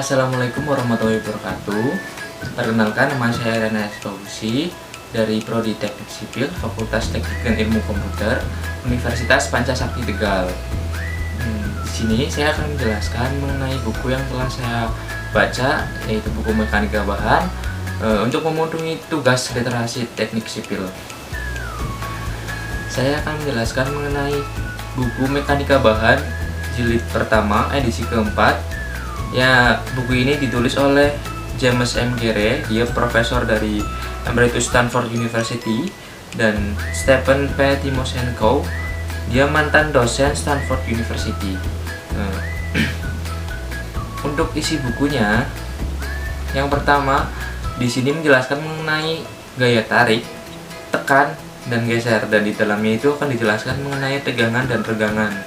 Assalamualaikum warahmatullahi wabarakatuh. Perkenalkan, nama saya Rana Fauzi dari Prodi Teknik Sipil, Fakultas Teknik dan Ilmu Komputer, Universitas Pancasakti Tegal. Di sini saya akan menjelaskan mengenai buku yang telah saya baca, yaitu buku Mekanika Bahan untuk memenuhi tugas literasi teknik sipil. Saya akan menjelaskan mengenai buku Mekanika Bahan jilid pertama edisi keempat. Ya, buku ini ditulis oleh James M. Gere, dia profesor dari Emeritus Stanford University, dan Stephen P. Timoshenko, dia mantan dosen Stanford University. Untuk isi bukunya, yang pertama di sini menjelaskan mengenai gaya tarik, tekan, dan geser, dan di dalamnya itu akan dijelaskan mengenai tegangan dan regangan.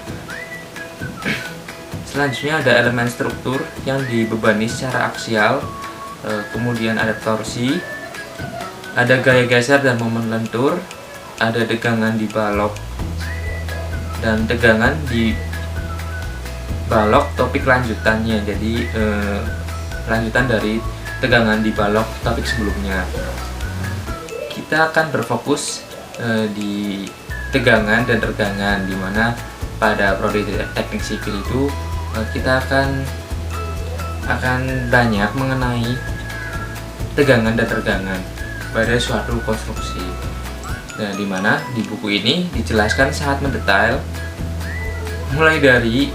Selanjutnya ada elemen struktur yang dibebani secara aksial, kemudian ada torsi, ada gaya geser dan momen lentur, ada tegangan di balok dan tegangan di balok topik lanjutannya. Jadi lanjutan dari tegangan di balok topik sebelumnya. Kita akan berfokus di tegangan dan regangan, di mana pada prodi teknik sipil itu kita akan banyak mengenai tegangan dan regangan pada suatu konstruksi. Nah, di mana di buku ini dijelaskan sangat mendetail, mulai dari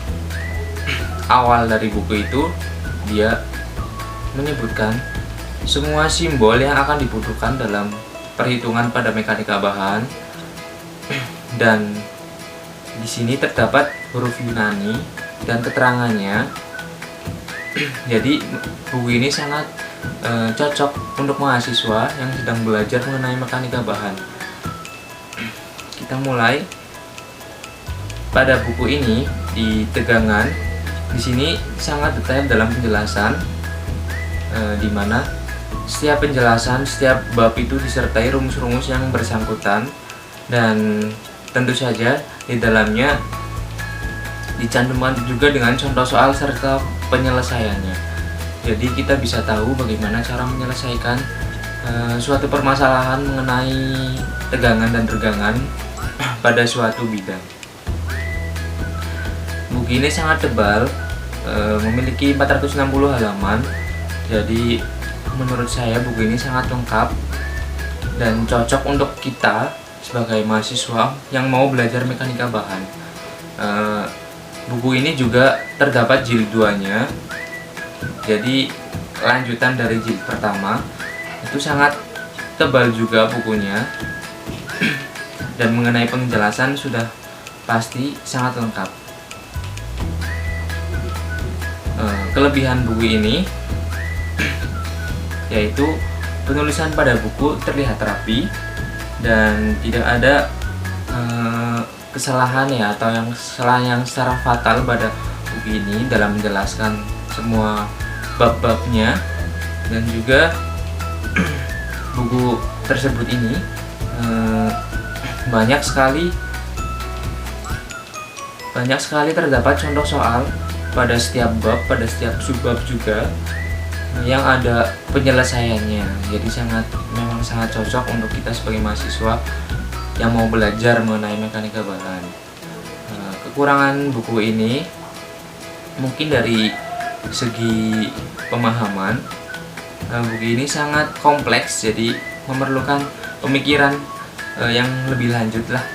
awal dari buku itu dia menyebutkan semua simbol yang akan dibutuhkan dalam perhitungan pada mekanika bahan, dan di sini terdapat huruf Yunani dan keterangannya. Jadi buku ini sangat cocok untuk mahasiswa yang sedang belajar mengenai mekanika bahan. Kita mulai pada buku ini di tegangan. Di sini sangat detail dalam penjelasan, di mana setiap penjelasan, setiap bab itu disertai rumus-rumus yang bersangkutan, dan tentu saja di dalamnya dicantumkan juga dengan contoh soal serta penyelesaiannya. Jadi kita bisa tahu bagaimana cara menyelesaikan suatu permasalahan mengenai tegangan dan regangan pada suatu bidang. Buku ini sangat tebal, memiliki 460 halaman. Jadi menurut saya buku ini sangat lengkap dan cocok untuk kita sebagai mahasiswa yang mau belajar mekanika bahan. Buku ini juga terdapat jilid 2-nya. Jadi lanjutan dari jilid pertama. Itu sangat tebal juga bukunya. Dan mengenai penjelasan sudah pasti sangat lengkap. Kelebihan buku ini yaitu penulisan pada buku terlihat rapi dan tidak ada kesalahan ya, atau kesalahan yang secara fatal pada buku ini dalam menjelaskan semua bab-babnya. Dan juga buku tersebut ini banyak sekali terdapat contoh soal pada setiap bab, pada setiap subbab juga yang ada penyelesaiannya. Jadi memang sangat cocok untuk kita sebagai mahasiswa yang mau belajar mengenai mekanika bahan. Kekurangan buku ini mungkin dari segi pemahaman. Buku ini sangat kompleks, jadi memerlukan pemikiran yang lebih lanjut lah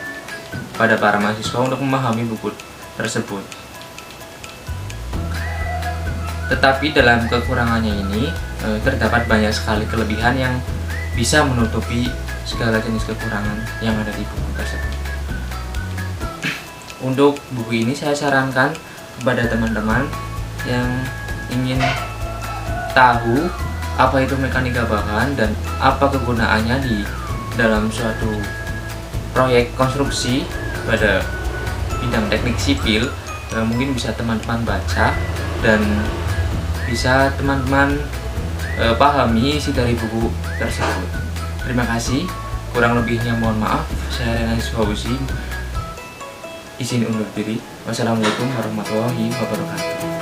pada para mahasiswa untuk memahami buku tersebut. Tetapi dalam kekurangannya ini terdapat banyak sekali kelebihan yang bisa menutupi segala jenis kekurangan yang ada di buku tersebut. Untuk buku ini saya sarankan kepada teman-teman yang ingin tahu apa itu mekanika bahan dan apa kegunaannya di dalam suatu proyek konstruksi pada bidang teknik sipil. Mungkin bisa teman-teman baca dan bisa teman-teman pahami isi dari buku tersebut. Terima kasih, kurang lebihnya mohon maaf. Saya Rana Fauzi, izin undur diri. Wassalamualaikum warahmatullahi wabarakatuh.